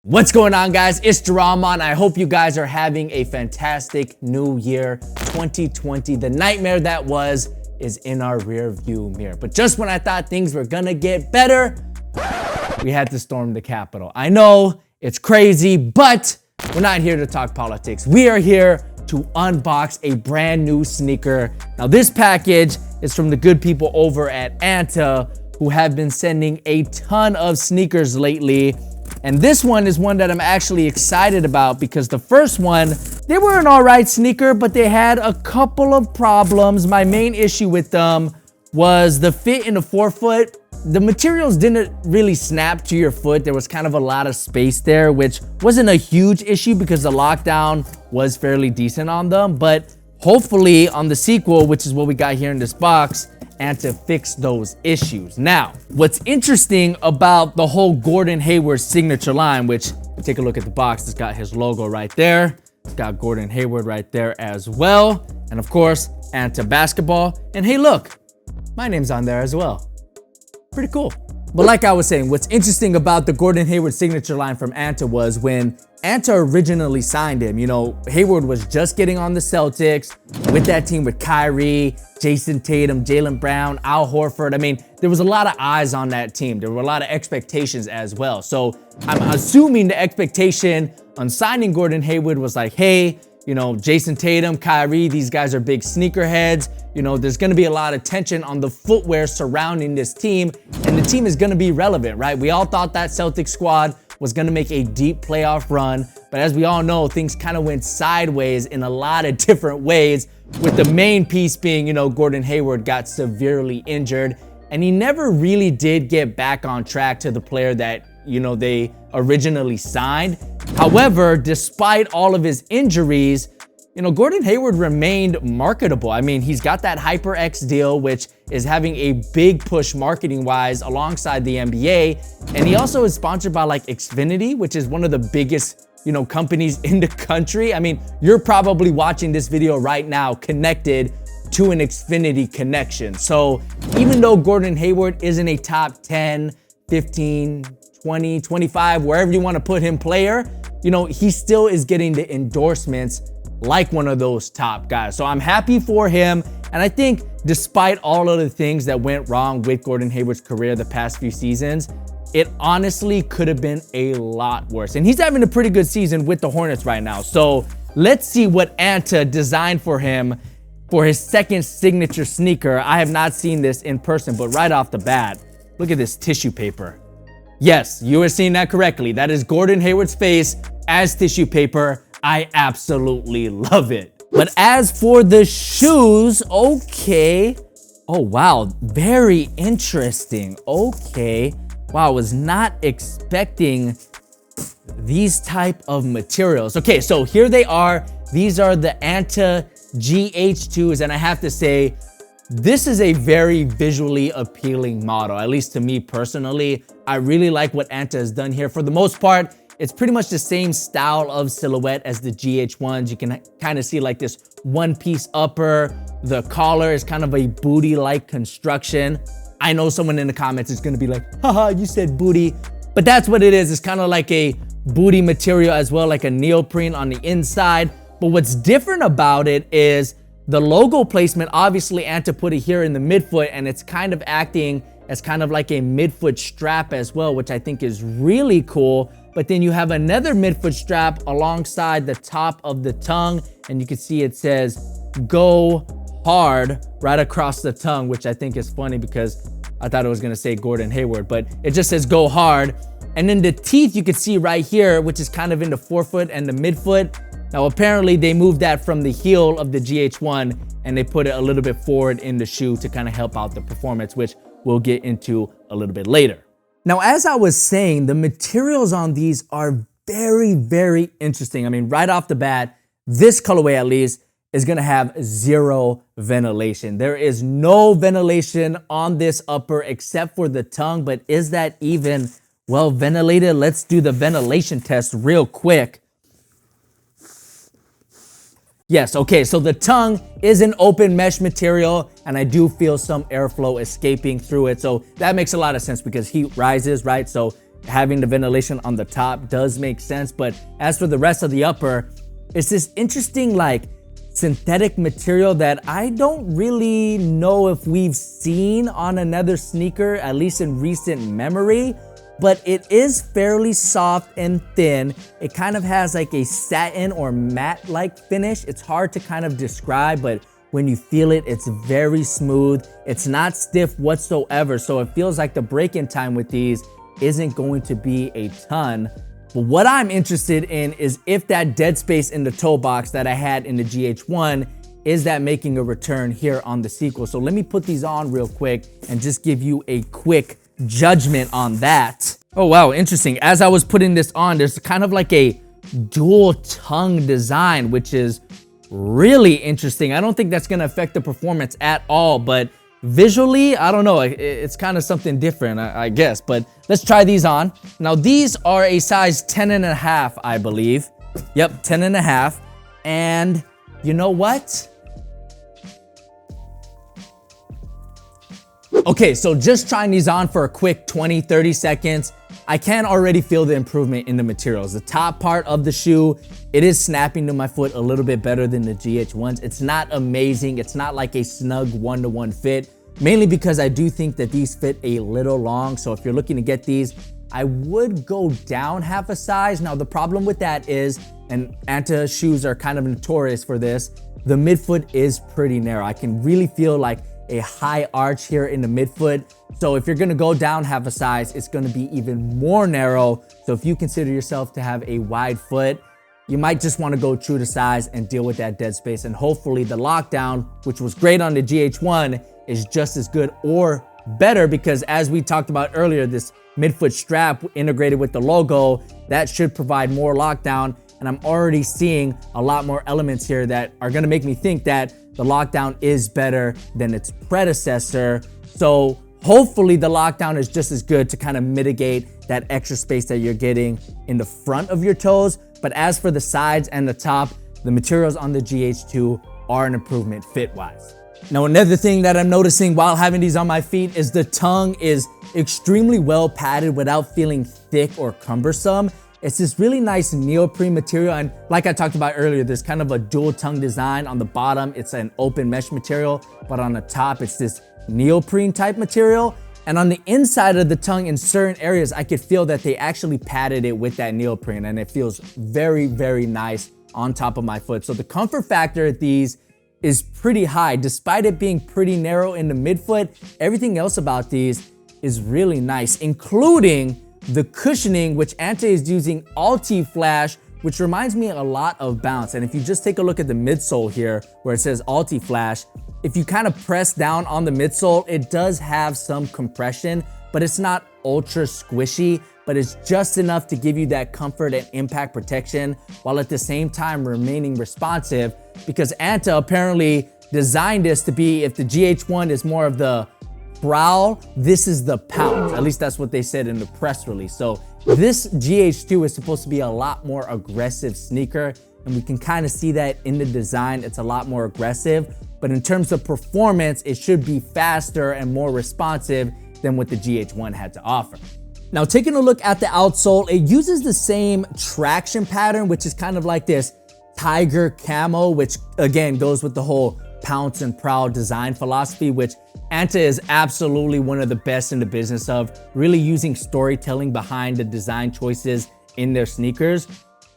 What's going on, guys? It's Drama, and I hope you guys are having a fantastic new year 2020. The nightmare that was is in our rear view mirror. But just when I thought things were gonna get better, we had to storm the Capitol. I know it's crazy, but we're not here to talk politics. We are here to unbox a brand new sneaker. Now, this package is from the good people over at ANTA, who have been sending a ton of sneakers lately. And this one is one that I'm actually excited about because the first one, they were an all right sneaker, but they had a couple of problems. My main issue with them was the fit in the forefoot. The materials didn't really snap to your foot. There was kind of a lot of space there, which wasn't a huge issue because the lockdown was fairly decent on them. But hopefully on the sequel, which is what we got here in this box, and to fix those issues. Now, what's interesting about the whole Gordon Hayward signature line, which take a look at the box, it's got his logo right there. It's got Gordon Hayward right there as well. And of course, ANTA basketball. And hey, look, my name's on there as well. Pretty cool. But like I was saying, what's interesting about the Gordon Hayward signature line from ANTA was when ANTA originally signed him, you know, Hayward was just getting on the Celtics with that team with Kyrie, Jason Tatum, Jaylen Brown, Al Horford. I mean, there was a lot of eyes on that team. There were a lot of expectations as well. So I'm assuming the expectation on signing Gordon Hayward was like, hey, you know, Jason Tatum, Kyrie, these guys are big sneakerheads. You know, there's gonna be a lot of tension on the footwear surrounding this team, and the team is gonna be relevant, right? We all thought that Celtics squad was gonna make a deep playoff run, but as we all know, things kind of went sideways in a lot of different ways, with the main piece being, you know, Gordon Hayward got severely injured, and he never really did get back on track to the player that, you know, they originally signed. However, despite all of his injuries, you know, Gordon Hayward remained marketable. I mean, he's got that HyperX deal, which is having a big push marketing-wise alongside the NBA. And he also is sponsored by like Xfinity, which is one of the biggest, you know, companies in the country. I mean, you're probably watching this video right now connected to an Xfinity connection. So even though Gordon Hayward isn't a top 10, 15, 20, 25, wherever you want to put him player, you know, he still is getting the endorsements like one of those top guys. So I'm happy for him. And I think despite all of the things that went wrong with Gordon Hayward's career the past few seasons, it honestly could have been a lot worse. And he's having a pretty good season with the Hornets right now. So let's see what ANTA designed for him for his second signature sneaker. I have not seen this in person, but right off the bat, look at this tissue paper. Yes, you are seeing that correctly. That is Gordon Hayward's face as tissue paper. I absolutely love it. But as for the shoes, okay. Oh, wow, very interesting. Okay. Wow, I was not expecting these type of materials. Okay, so here they are. These are the ANTA GH2s, and I have to say, this is a very visually appealing model, at least to me personally. I really like what ANTA has done here. For the most part, it's pretty much the same style of silhouette as the GH1s. You can kind of see like this one-piece upper. The collar is kind of a booty-like construction. I know someone in the comments is gonna be like, haha, you said booty. But that's what it is. It's kind of like a booty material as well, like a neoprene on the inside. But what's different about it is the logo placement. Obviously, ANTA put it here in the midfoot, and it's kind of acting as kind of like a midfoot strap as well, which I think is really cool. But then you have another midfoot strap alongside the top of the tongue, and you can see it says "Go Hard" right across the tongue, which I think is funny because I thought it was gonna say Gordon Hayward, but it just says "Go Hard." And then the teeth you can see right here, which is kind of in the forefoot and the midfoot. Now, apparently they moved that from the heel of the GH1 and they put it a little bit forward in the shoe to kind of help out the performance, which we'll get into a little bit later. Now, as I was saying, the materials on these are very, very interesting. I mean, right off the bat, this colorway at least is gonna have zero ventilation. There is no ventilation on this upper except for the tongue, but is that even well ventilated? Let's do the ventilation test real quick. Yes, okay, so the tongue is an open mesh material, and I do feel some airflow escaping through it. So that makes a lot of sense because heat rises, right? So having the ventilation on the top does make sense. But as for the rest of the upper, it's this interesting like synthetic material that I don't really know if we've seen on another sneaker, at least in recent memory, but it is fairly soft and thin. It kind of has like a satin or matte-like finish. It's hard to kind of describe, but when you feel it, it's very smooth. It's not stiff whatsoever, so it feels like the break-in time with these isn't going to be a ton. But what I'm interested in is if that dead space in the toe box that I had in the GH1, is that making a return here on the sequel? So let me put these on real quick and just give you a quick judgment on that. Oh wow, interesting. As I was putting this on, there's kind of like a dual tongue design, which is really interesting. I don't think that's gonna affect the performance at all, but visually, I don't know, it's kind of something different, I guess. But let's try these on. Now these are a size 10.5, I believe. Yep, 10.5. And you know what? Okay, so just trying these on for a quick 20-30 seconds, I can already feel the improvement in the materials. The top part of the shoe, it is snapping to my foot a little bit better than the GH1s. It's not amazing. It's not like a snug one-to-one fit, mainly because I do think that these fit a little long. So if you're looking to get these, I would go down half a size. Now, the problem with that is, and ANTA shoes are kind of notorious for this, the midfoot is pretty narrow. I can really feel like a high arch here in the midfoot. So if you're gonna go down half a size, it's gonna be even more narrow. So if you consider yourself to have a wide foot, you might just wanna go true to size and deal with that dead space. And hopefully the lockdown, which was great on the GH1, is just as good or better, because as we talked about earlier, this midfoot strap integrated with the logo, that should provide more lockdown. And I'm already seeing a lot more elements here that are gonna make me think that the lockdown is better than its predecessor. So hopefully the lockdown is just as good to kind of mitigate that extra space that you're getting in the front of your toes. But as for the sides and the top, the materials on the GH2 are an improvement fit-wise. Now, another thing that I'm noticing while having these on my feet is the tongue is extremely well padded without feeling thick or cumbersome. It's this really nice neoprene material, and like I talked about earlier, there's kind of a dual tongue design. On the bottom, it's an open mesh material, but on the top, it's this neoprene type material. And on the inside of the tongue, in certain areas, I could feel that they actually padded it with that neoprene, and it feels very, very nice on top of my foot. So the comfort factor of these is pretty high. Despite it being pretty narrow in the midfoot, everything else about these is really nice, including the cushioning, which ANTA is using Alti-Flash, which reminds me a lot of Bounce. And if you just take a look at the midsole here, where it says Alti-Flash, if you kind of press down on the midsole, it does have some compression, but it's not ultra squishy, but it's just enough to give you that comfort and impact protection, while at the same time remaining responsive, because ANTA apparently designed this to be, if the GH1 is more of the prowl, this is the pounce. At least that's what they said in the press release. So this GH2 is supposed to be a lot more aggressive sneaker, and we can kind of see that in the design. It's a lot more aggressive, but in terms of performance, it should be faster and more responsive than what the GH1 had to offer. Now, taking a look at the outsole, it uses the same traction pattern, which is kind of like this tiger camo, which again goes with the whole pounce and prowl design philosophy, which ANTA is absolutely one of the best in the business of, really using storytelling behind the design choices in their sneakers.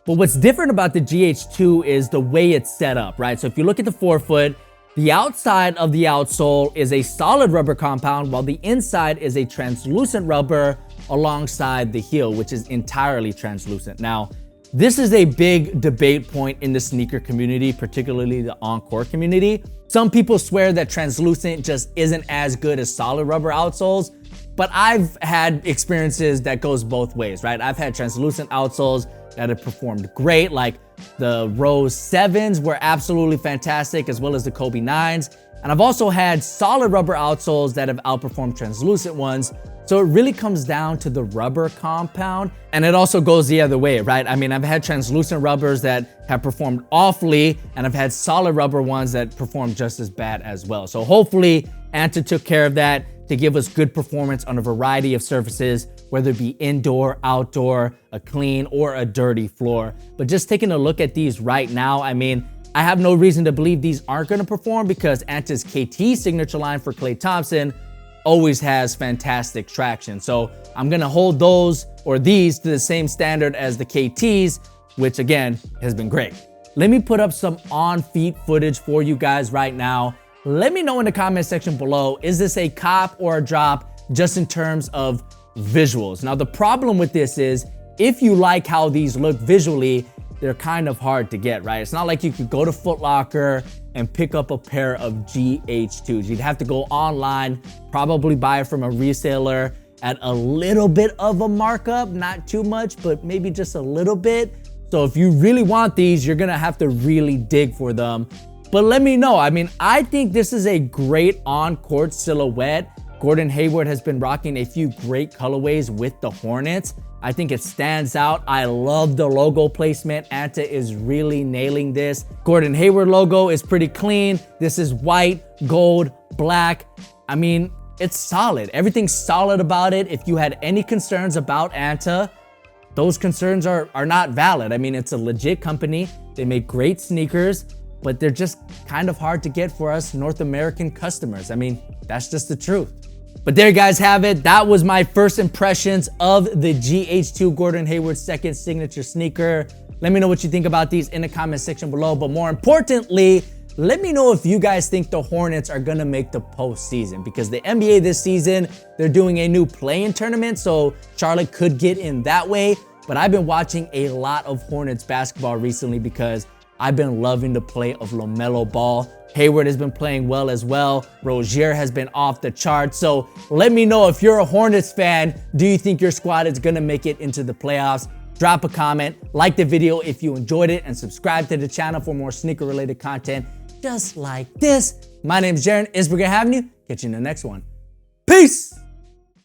But what's different about the GH2 is the way it's set up, right? So if you look at the forefoot, the outside of the outsole is a solid rubber compound, while the inside is a translucent rubber alongside the heel, which is entirely translucent. Now, this is a big debate point in the sneaker community, particularly the Encore community. Some people swear that translucent just isn't as good as solid rubber outsoles, but I've had experiences that goes both ways, right? I've had translucent outsoles that have performed great, like the Rose 7s were absolutely fantastic, as well as the Kobe 9s. And I've also had solid rubber outsoles that have outperformed translucent ones. So it really comes down to the rubber compound, and it also goes the other way, right? I mean, I've had translucent rubbers that have performed awfully, and I've had solid rubber ones that perform just as bad as well. So hopefully ANTA took care of that, to give us good performance on a variety of surfaces, whether it be indoor, outdoor, a clean or a dirty floor. But just taking a look at these right now, I mean, I have no reason to believe these aren't gonna perform because ANTA's KT signature line for Klay Thompson always has fantastic traction. So I'm gonna hold those or these to the same standard as the KTs, which again, has been great. Let me put up some on-feet footage for you guys right now. Let me know in the comment section below, is this a cop or a drop just in terms of visuals? Now, the problem with this is if you like how these look visually, they're kind of hard to get, right? It's not like you could go to Foot Locker and pick up a pair of GH2s. You'd have to go online, probably buy it from a reseller at a little bit of a markup, not too much, but maybe just a little bit. So if you really want these, you're gonna have to really dig for them. But let me know. I mean, I think this is a great on-court silhouette. Gordon Hayward has been rocking a few great colorways with the Hornets. I think it stands out. I love the logo placement. ANTA is really nailing this. Gordon Hayward logo is pretty clean. This is white, gold, black. I mean, it's solid. Everything's solid about it. If you had any concerns about ANTA, those concerns are not valid. I mean, it's a legit company. They make great sneakers, but they're just kind of hard to get for us North American customers. I mean, that's just the truth. But there you guys have it. That was my first impressions of the GH2 Gordon Hayward second signature sneaker. Let me know what you think about these in the comment section below. But more importantly, let me know if you guys think the Hornets are gonna make the postseason, because the NBA this season, they're doing a new play-in tournament, so Charlotte could get in that way. But I've been watching a lot of Hornets basketball recently because I've been loving the play of LaMelo Ball. Hayward has been playing well as well. Rozier has been off the charts. So let me know if you're a Hornets fan, do you think your squad is gonna make it into the playoffs? Drop a comment, like the video if you enjoyed it, and subscribe to the channel for more sneaker related content just like this. My name is Jaron, Isberger having you. Catch you in the next one. Peace!